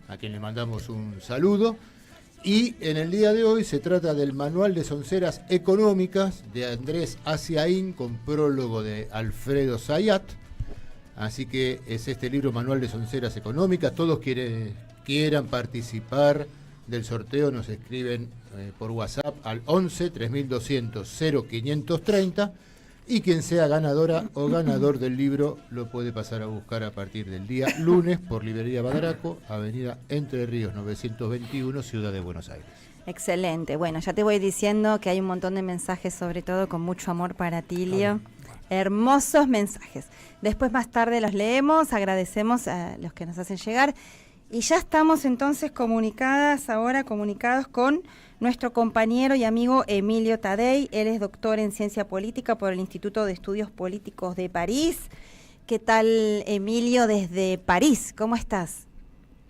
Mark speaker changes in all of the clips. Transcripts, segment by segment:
Speaker 1: a quien le mandamos un saludo. Y en el día de hoy se trata del Manual de Sonceras Económicas de Andrés Aciaín, con prólogo de Alfredo Zayat. Así que es este libro, Manual de Sonceras Económicas. Todos quieran participar del sorteo, nos escriben por WhatsApp al 11 3200 0530, y quien sea ganadora o ganador del libro lo puede pasar a buscar a partir del día lunes por Librería Badaraco, Avenida Entre Ríos 921, Ciudad de Buenos Aires.
Speaker 2: Excelente. Bueno, ya te voy diciendo que hay un montón de mensajes, sobre todo con mucho amor para Tilio. Hermosos mensajes. Después, más tarde, los leemos, agradecemos a los que nos hacen llegar. Y ya estamos entonces comunicados con nuestro compañero y amigo Emilio Taddei. Él es doctor en Ciencia Política por el Instituto de Estudios Políticos de París. ¿Qué tal, Emilio, desde París? ¿Cómo estás?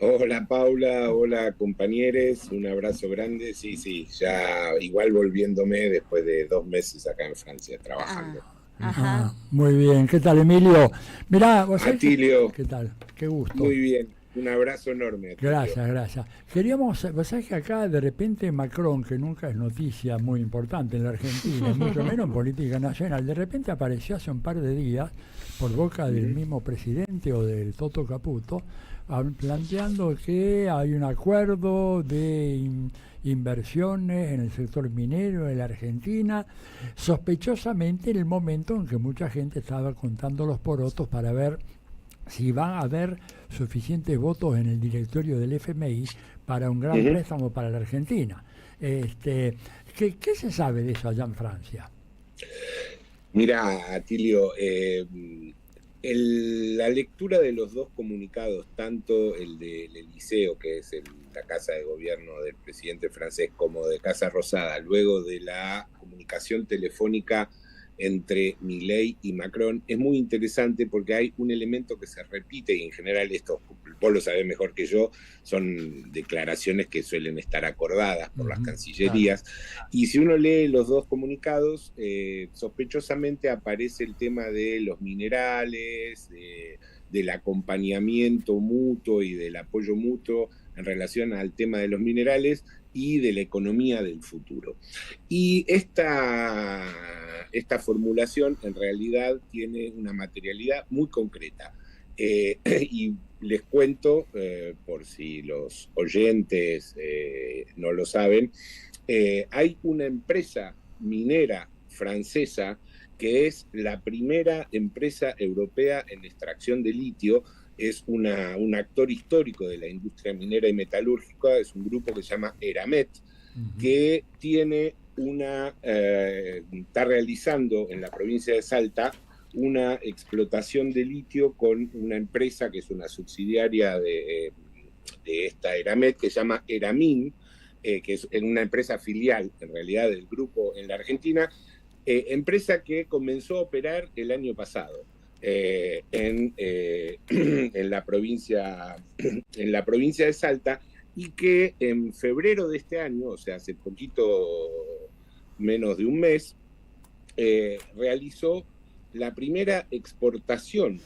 Speaker 3: Hola, Paula, hola, compañeros, un abrazo grande. Sí, ya igual volviéndome después de 2 meses acá en Francia trabajando.
Speaker 4: Ajá. Muy bien, ¿qué tal, Emilio? Mirá, vos sabés
Speaker 3: Atilio,
Speaker 4: ¿qué tal? Qué gusto.
Speaker 3: muy bien, un abrazo enorme. Atilio.
Speaker 4: Gracias. Vos sabés que acá de repente Macron, que nunca es noticia muy importante en la Argentina, mucho menos en política nacional, de repente apareció hace un par de días por boca del mismo presidente o del Toto Caputo, planteando que hay un acuerdo de inversiones en el sector minero en la Argentina, sospechosamente en el momento en que mucha gente estaba contando los porotos para ver si va a haber suficientes votos en el directorio del FMI para un gran préstamo para la Argentina. ¿Qué se sabe de eso allá en Francia?
Speaker 3: Mira, Atilio, la lectura de los dos comunicados, tanto el del Eliseo, que es la casa de gobierno del presidente francés, como de Casa Rosada, luego de la comunicación telefónica entre Milei y Macron, es muy interesante porque hay un elemento que se repite, y en general esto, vos lo sabés mejor que yo, son declaraciones que suelen estar acordadas por las cancillerías, y si uno lee los dos comunicados, sospechosamente aparece el tema de los minerales, del acompañamiento mutuo y del apoyo mutuo en relación al tema de los minerales y de la economía del futuro. Y esta formulación en realidad tiene una materialidad muy concreta. Y les cuento, por si los oyentes no lo saben, hay una empresa minera francesa que es la primera empresa europea en extracción de litio. Es un actor histórico de la industria minera y metalúrgica, es un grupo que se llama Eramet, que tiene está realizando en la provincia de Salta una explotación de litio con una empresa que es una subsidiaria de esta Eramet, que se llama Eramin, que es una empresa filial en realidad del grupo en la Argentina, empresa que comenzó a operar el año pasado. En la provincia de Salta, y que en febrero de este año, o sea, hace poquito menos de un mes, realizó la primera exportación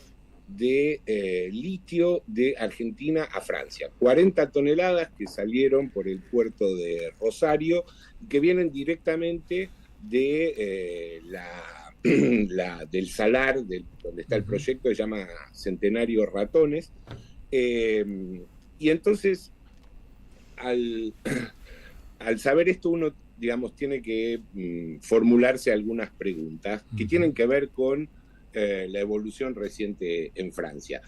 Speaker 3: de litio de Argentina a Francia. 40 toneladas que salieron por el puerto de Rosario y que vienen directamente de del salar, donde está el proyecto, que se llama Centenario Ratones. Y entonces, al saber esto, uno, digamos, tiene que formularse algunas preguntas que tienen que ver con la evolución reciente en Francia.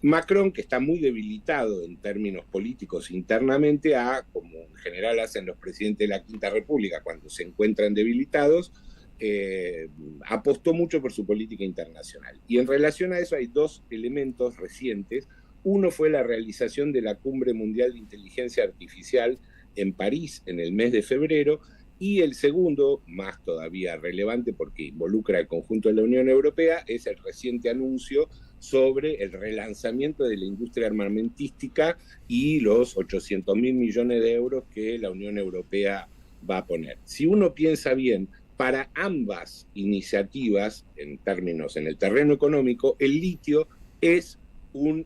Speaker 3: Macron, que está muy debilitado en términos políticos internamente, como en general hacen los presidentes de la Quinta República cuando se encuentran debilitados, apostó mucho por su política internacional. Y en relación a eso hay 2 elementos recientes. Uno fue la realización de la Cumbre Mundial de Inteligencia Artificial en París en el mes de febrero, y el segundo, más todavía relevante porque involucra al conjunto de la Unión Europea, es el reciente anuncio sobre el relanzamiento de la industria armamentística y los 800.000 millones de euros que la Unión Europea va a poner. Si uno piensa bien, para ambas iniciativas, en el terreno económico, el litio es un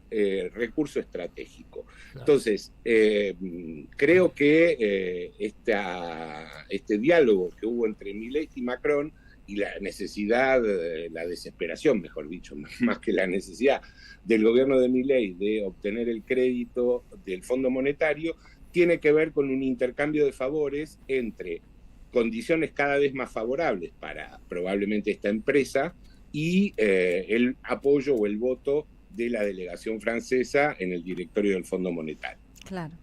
Speaker 3: recurso estratégico. Entonces, creo que este diálogo que hubo entre Milei y Macron, y la necesidad, la desesperación, mejor dicho, más que la necesidad del gobierno de Milei de obtener el crédito del Fondo Monetario, tiene que ver con un intercambio de favores entre condiciones cada vez más favorables para probablemente esta empresa y el apoyo o el voto de la delegación francesa en el directorio del Fondo Monetario.
Speaker 2: Claro.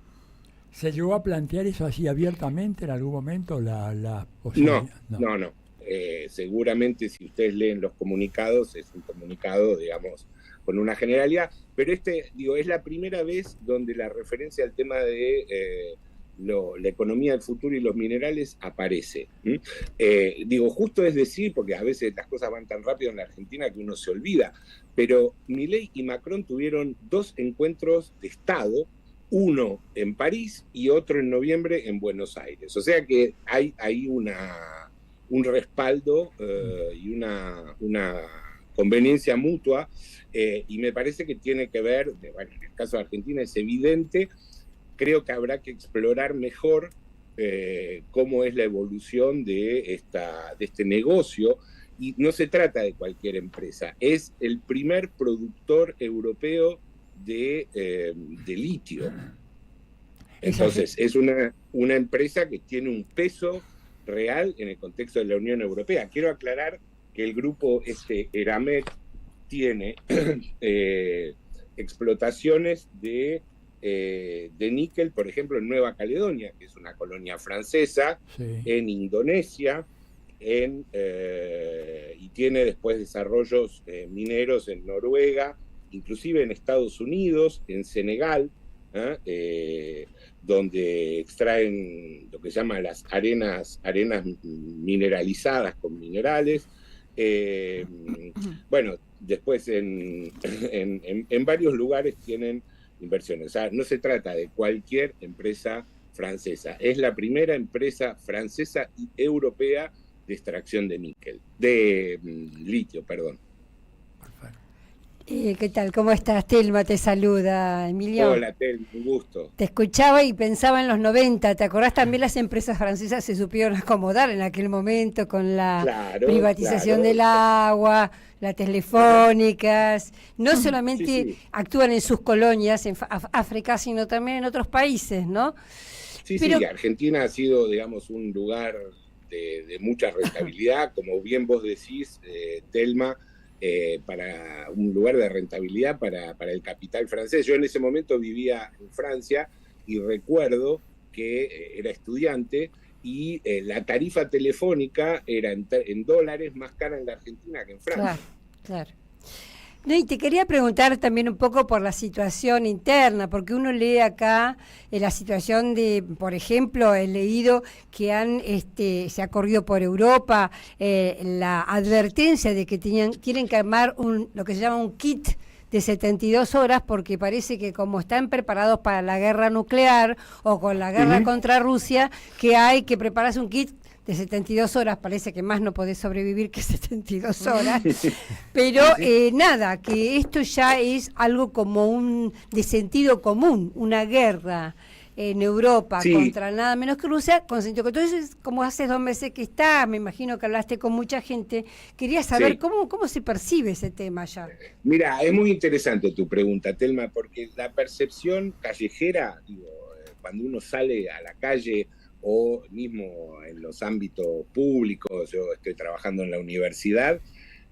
Speaker 4: ¿Se llegó a plantear eso así abiertamente en algún momento la posibilidad?
Speaker 3: No. Seguramente si ustedes leen los comunicados, es un comunicado, digamos, con una generalidad, pero es la primera vez donde la referencia al tema de la economía del futuro y los minerales aparece. Justo es decir, porque a veces las cosas van tan rápido en la Argentina que uno se olvida, pero Milei y Macron tuvieron 2 encuentros de Estado, uno en París y otro en noviembre en Buenos Aires. O sea que hay un respaldo y una conveniencia mutua, y me parece que tiene que ver, en el caso de Argentina es evidente, creo que habrá que explorar mejor cómo es la evolución de este negocio, y no se trata de cualquier empresa, es el primer productor europeo de litio. Entonces, es una empresa que tiene un peso real en el contexto de la Unión Europea. Quiero aclarar que el grupo Eramet tiene explotaciones de níquel, por ejemplo, en Nueva Caledonia, que es una colonia francesa, sí, en Indonesia, y tiene después desarrollos mineros en Noruega, inclusive en Estados Unidos, en Senegal, donde extraen lo que se llama las arenas mineralizadas con minerales. Después en varios lugares tienen inversiones. O sea, no se trata de cualquier empresa francesa. Es la primera empresa francesa y europea de extracción de litio, perdón.
Speaker 5: ¿Qué tal? ¿Cómo estás? Telma te saluda, Emilio.
Speaker 3: Hola, Telma, un gusto.
Speaker 5: Te escuchaba y pensaba en los 90. ¿Te acordás? También las empresas francesas se supieron acomodar en aquel momento con la privatización del agua, las telefónicas. No solamente actúan en sus colonias en África, sino también en otros países, ¿no?
Speaker 3: Sí, Argentina ha sido, digamos, un lugar de mucha rentabilidad, como bien vos decís, Telma, para un lugar de rentabilidad para el capital francés. Yo en ese momento vivía en Francia y recuerdo que era estudiante y la tarifa telefónica era en dólares más cara en la Argentina que en Francia.
Speaker 5: Claro. No, y te quería preguntar también un poco por la situación interna, porque uno lee acá la situación de, por ejemplo, he leído que se ha corrido por Europa la advertencia de que tienen que armar lo que se llama un kit de 72 horas, porque parece que como están preparados para la guerra nuclear o con la guerra contra Rusia, que hay que prepararse un kit de 72 horas, parece que más no podés sobrevivir que 72 horas, pero nada, que esto ya es algo como de sentido común, una guerra en Europa contra nada menos que Rusia, con sentido común. Entonces, como hace 2 meses que está, me imagino que hablaste con mucha gente, quería saber cómo se percibe ese tema allá.
Speaker 3: Mira, es muy interesante tu pregunta, Telma, porque la percepción callejera, cuando uno sale a la calle o mismo en los ámbitos públicos, yo estoy trabajando en la universidad,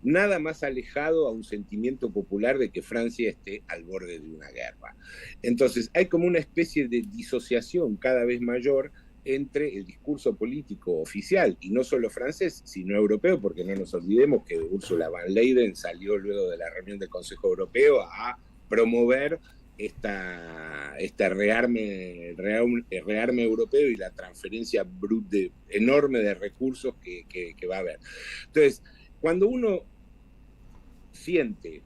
Speaker 3: nada más alejado a un sentimiento popular de que Francia esté al borde de una guerra. Entonces hay como una especie de disociación cada vez mayor entre el discurso político oficial, y no solo francés, sino europeo, porque no nos olvidemos que Ursula von Leyen salió luego de la reunión del Consejo Europeo a promover este rearme europeo y la transferencia enorme de recursos que va a haber. Entonces, cuando uno siente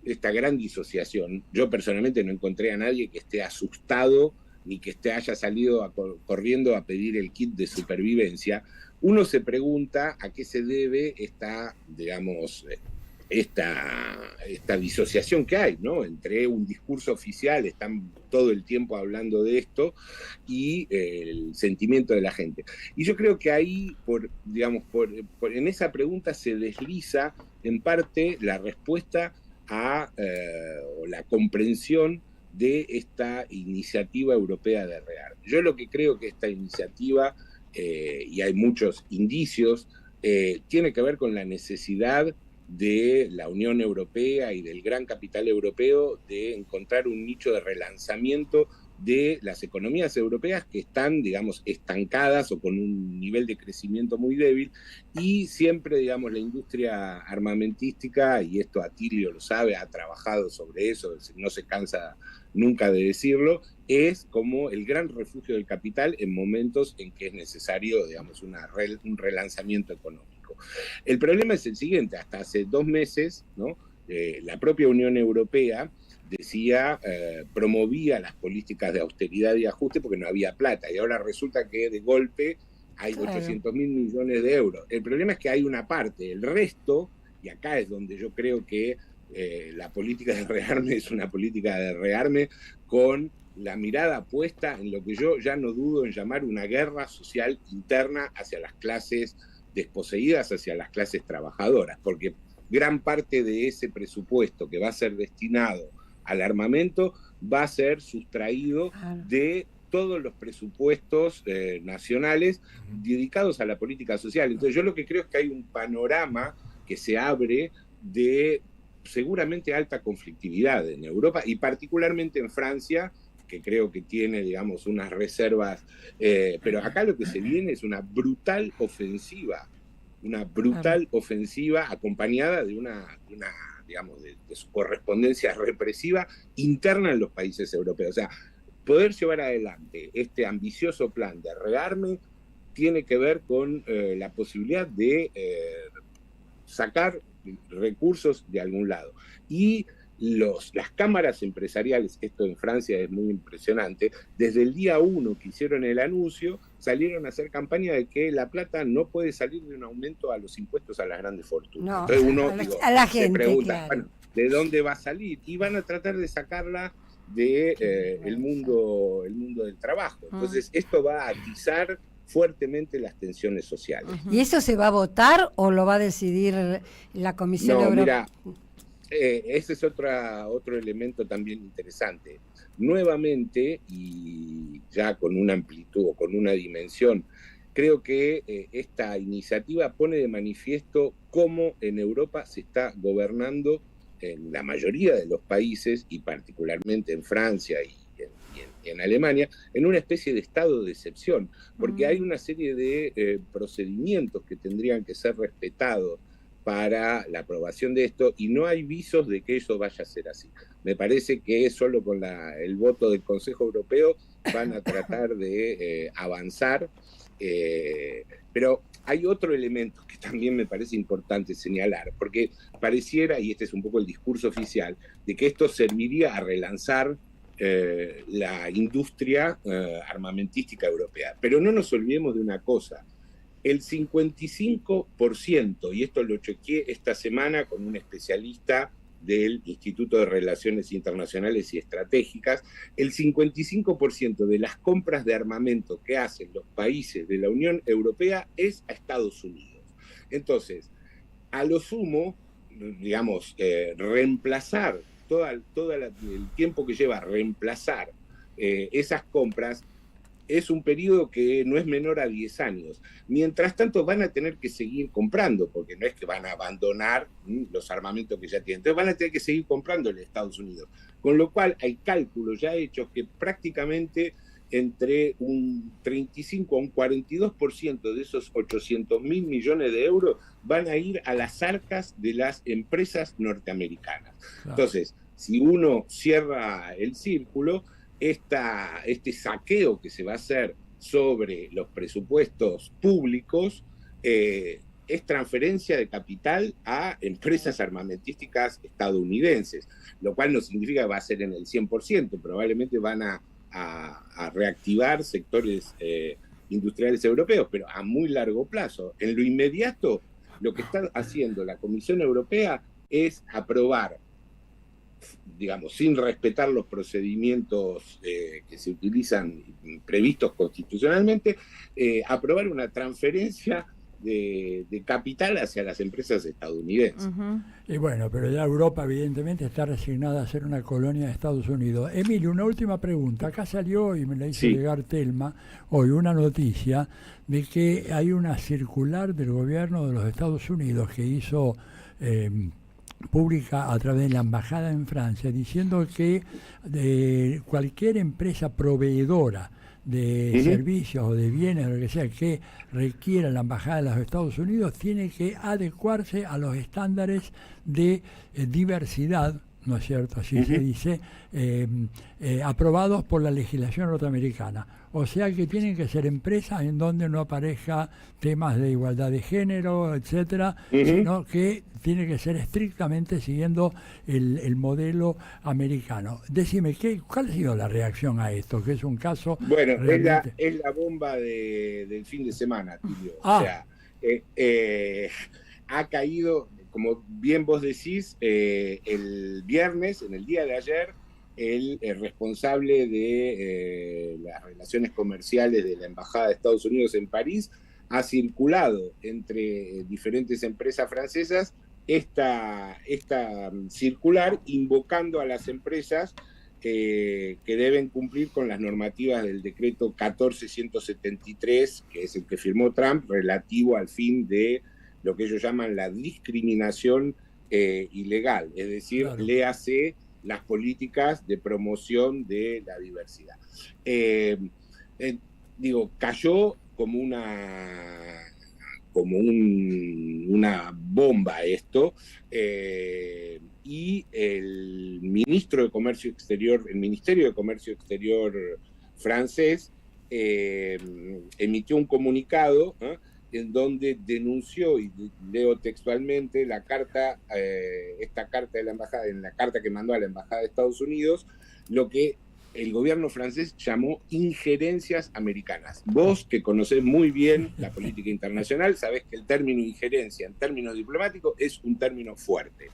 Speaker 3: esta gran disociación, yo personalmente no encontré a nadie que esté asustado ni que haya salido corriendo a pedir el kit de supervivencia. Uno se pregunta a qué se debe esta esta disociación que hay, ¿no? Entre un discurso oficial, están todo el tiempo hablando de esto, y el sentimiento de la gente. Y yo creo que ahí, en esa pregunta se desliza en parte la respuesta o la comprensión de esta iniciativa europea de rearme. Yo lo que creo que esta iniciativa, y hay muchos indicios, tiene que ver con la necesidad de la Unión Europea y del gran capital europeo de encontrar un nicho de relanzamiento de las economías europeas que están, digamos, estancadas o con un nivel de crecimiento muy débil, y siempre, digamos, la industria armamentística, y esto Atilio lo sabe, ha trabajado sobre eso, no se cansa nunca de decirlo, es como el gran refugio del capital en momentos en que es necesario, digamos, un relanzamiento económico. El problema es el siguiente: hasta hace 2 meses, ¿no? La propia Unión Europea decía, promovía las políticas de austeridad y ajuste porque no había plata, y ahora resulta que de golpe hay 800.000 millones de euros. El problema es que hay una parte, el resto, y acá es donde yo creo que la política de rearme es una política de rearme con la mirada puesta en lo que yo ya no dudo en llamar una guerra social interna hacia las clases desposeídas, hacia las clases trabajadoras, porque gran parte de ese presupuesto que va a ser destinado al armamento va a ser sustraído de todos los presupuestos nacionales dedicados a la política social. Entonces yo lo que creo es que hay un panorama que se abre de seguramente alta conflictividad en Europa, y particularmente en Francia, que creo que tiene, digamos, unas reservas, pero acá lo que se viene es una brutal ofensiva acompañada de una digamos, de su correspondencia represiva interna en los países europeos. O sea, poder llevar adelante este ambicioso plan de rearme tiene que ver con la posibilidad de sacar recursos de algún lado. Y las cámaras empresariales, esto en Francia es muy impresionante, desde el día 1 que hicieron el anuncio, salieron a hacer campaña de que la plata no puede salir de un aumento a los impuestos a las grandes fortunas.
Speaker 5: No,
Speaker 3: entonces uno
Speaker 5: a la gente,
Speaker 3: se pregunta,
Speaker 5: claro.
Speaker 3: bueno, ¿de dónde va a salir? Y van a tratar de sacarla de el mundo del trabajo. Entonces esto va a atizar fuertemente las tensiones sociales.
Speaker 5: ¿Y eso se va a votar o lo va a decidir la Comisión Europea?
Speaker 3: Mira, ese es otro elemento también interesante. Nuevamente, y ya con una amplitud o con una dimensión, creo que esta iniciativa pone de manifiesto cómo en Europa se está gobernando en la mayoría de los países, y particularmente en Francia y en Alemania, en una especie de estado de excepción, porque hay una serie de procedimientos que tendrían que ser respetados para la aprobación de esto, y no hay visos de que eso vaya a ser así. Me parece que solo con el voto del Consejo Europeo van a tratar de avanzar, pero hay otro elemento que también me parece importante señalar, porque pareciera, y este es un poco el discurso oficial, de que esto serviría a relanzar la industria armamentística europea. Pero no nos olvidemos de una cosa: el 55%, y esto lo chequeé esta semana con un especialista del Instituto de Relaciones Internacionales y Estratégicas, el 55% de las compras de armamento que hacen los países de la Unión Europea es a Estados Unidos. Entonces, a lo sumo, digamos, reemplazar todo el tiempo que lleva a reemplazar esas compras es un periodo que no es menor a 10 años. Mientras tanto van a tener que seguir comprando, porque no es que van a abandonar los armamentos que ya tienen. Entonces van a tener que seguir comprándole a Estados Unidos. Con lo cual hay cálculos ya hechos que prácticamente entre un 35 a un 42% de esos 800.000 millones de euros van a ir a las arcas de las empresas norteamericanas. Claro. Entonces, si uno cierra el círculo, este saqueo que se va a hacer sobre los presupuestos públicos es transferencia de capital a empresas armamentísticas estadounidenses, lo cual no significa que va a ser en el 100%, probablemente van a reactivar sectores industriales europeos, pero a muy largo plazo. En lo inmediato, lo que está haciendo la Comisión Europea es aprobar, digamos, sin respetar los procedimientos que se utilizan previstos constitucionalmente, aprobar una transferencia de capital hacia las empresas estadounidenses.
Speaker 4: Y bueno, pero ya Europa evidentemente está resignada a ser una colonia de Estados Unidos. Emilio, una última pregunta. Acá salió, y me la hizo llegar Telma, hoy una noticia de que hay una circular del gobierno de los Estados Unidos que hizo pública a través de la embajada en Francia, diciendo que cualquier empresa proveedora de servicios o de bienes o lo que sea que requiera la embajada de los Estados Unidos tiene que adecuarse a los estándares de diversidad, ¿no es cierto? Así se dice, aprobados por la legislación norteamericana. O sea que tienen que ser empresas en donde no aparezca temas de igualdad de género, etcétera, sino que tiene que ser estrictamente siguiendo el modelo americano. Decime, ¿cuál ha sido la reacción a esto? Que es un caso...
Speaker 3: Bueno,
Speaker 4: realmente...
Speaker 3: es la bomba del fin de semana, Tilio. O sea, ha caído, como bien vos decís, el viernes, en el día de ayer, el responsable de las relaciones comerciales de la Embajada de Estados Unidos en París ha circulado entre diferentes empresas francesas esta circular invocando a las empresas que deben cumplir con las normativas del decreto 14173, que es el que firmó Trump, relativo al fin de lo que ellos llaman la discriminación ilegal, es decir, léase las políticas de promoción de la diversidad. Cayó como una bomba esto, y el Ministerio de Comercio Exterior francés emitió un comunicado en donde denunció, y leo textualmente, esta carta de la embajada, en la carta que mandó a la Embajada de Estados Unidos, lo que el gobierno francés llamó injerencias americanas. Vos, que conocés muy bien la política internacional, sabés que el término injerencia en términos diplomáticos es un término fuerte.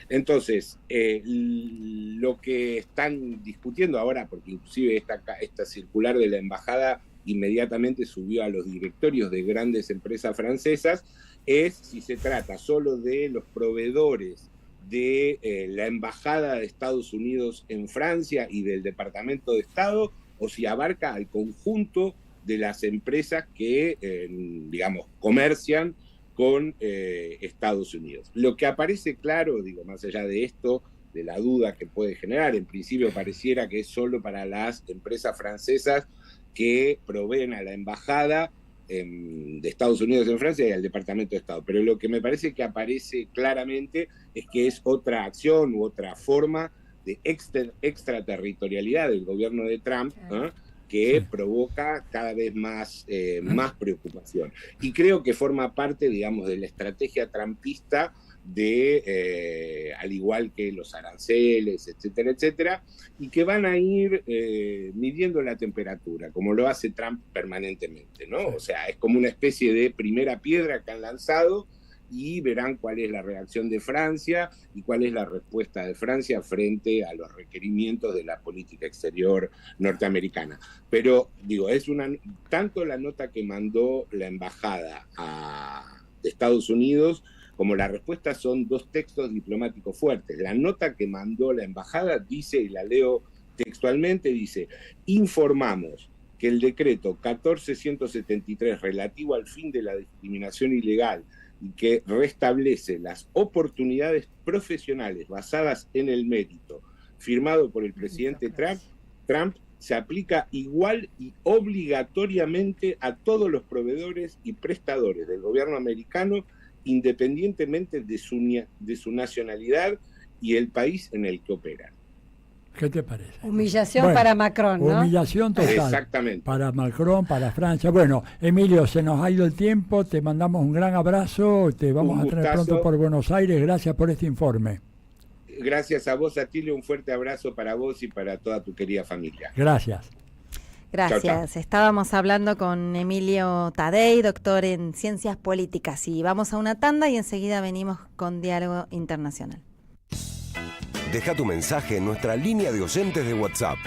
Speaker 3: Entonces, lo que están discutiendo ahora, porque inclusive esta circular de la embajada inmediatamente subió a los directorios de grandes empresas francesas, es si se trata solo de los proveedores de la Embajada de Estados Unidos en Francia y del Departamento de Estado, o si abarca al conjunto de las empresas que, comercian con Estados Unidos. Lo que aparece claro, más allá de esto, de la duda que puede generar, en principio pareciera que es solo para las empresas francesas que proveen a la Embajada de Estados Unidos en Francia y al Departamento de Estado. Pero lo que me parece que aparece claramente es que es otra acción u otra forma de extraterritorialidad del gobierno de Trump, que provoca cada vez más preocupación. Y creo que forma parte, de la estrategia trumpista de, al igual que los aranceles, etcétera, etcétera, y que van a ir midiendo la temperatura, como lo hace Trump permanentemente, ¿no? O sea, es como una especie de primera piedra que han lanzado y verán cuál es la reacción de Francia y cuál es la respuesta de Francia frente a los requerimientos de la política exterior norteamericana. Pero, tanto la nota que mandó la embajada de Estados Unidos como la respuesta son dos textos diplomáticos fuertes. La nota que mandó la embajada dice, y la leo textualmente, dice: informamos que el decreto 14173 relativo al fin de la discriminación ilegal y que restablece las oportunidades profesionales basadas en el mérito, firmado por el presidente Trump, se aplica igual y obligatoriamente a todos los proveedores y prestadores del gobierno americano, independientemente de su nacionalidad y el país en el que operan.
Speaker 4: ¿Qué te parece?
Speaker 5: Humillación para Macron, ¿no?
Speaker 4: Humillación total.
Speaker 3: Exactamente.
Speaker 4: Para Macron, para Francia. Bueno, Emilio, se nos ha ido el tiempo, te mandamos un gran abrazo, te vamos a tener pronto por Buenos Aires. Gracias por este informe.
Speaker 3: Gracias a vos, Atilio, un fuerte abrazo para vos y para toda tu querida familia.
Speaker 4: Gracias.
Speaker 2: Gracias.
Speaker 3: Chao, chao.
Speaker 2: Estábamos hablando con Emilio Tadei, doctor en Ciencias Políticas. Y vamos a una tanda y enseguida venimos con Diálogo Internacional.
Speaker 6: Deja tu mensaje en nuestra línea de oyentes de WhatsApp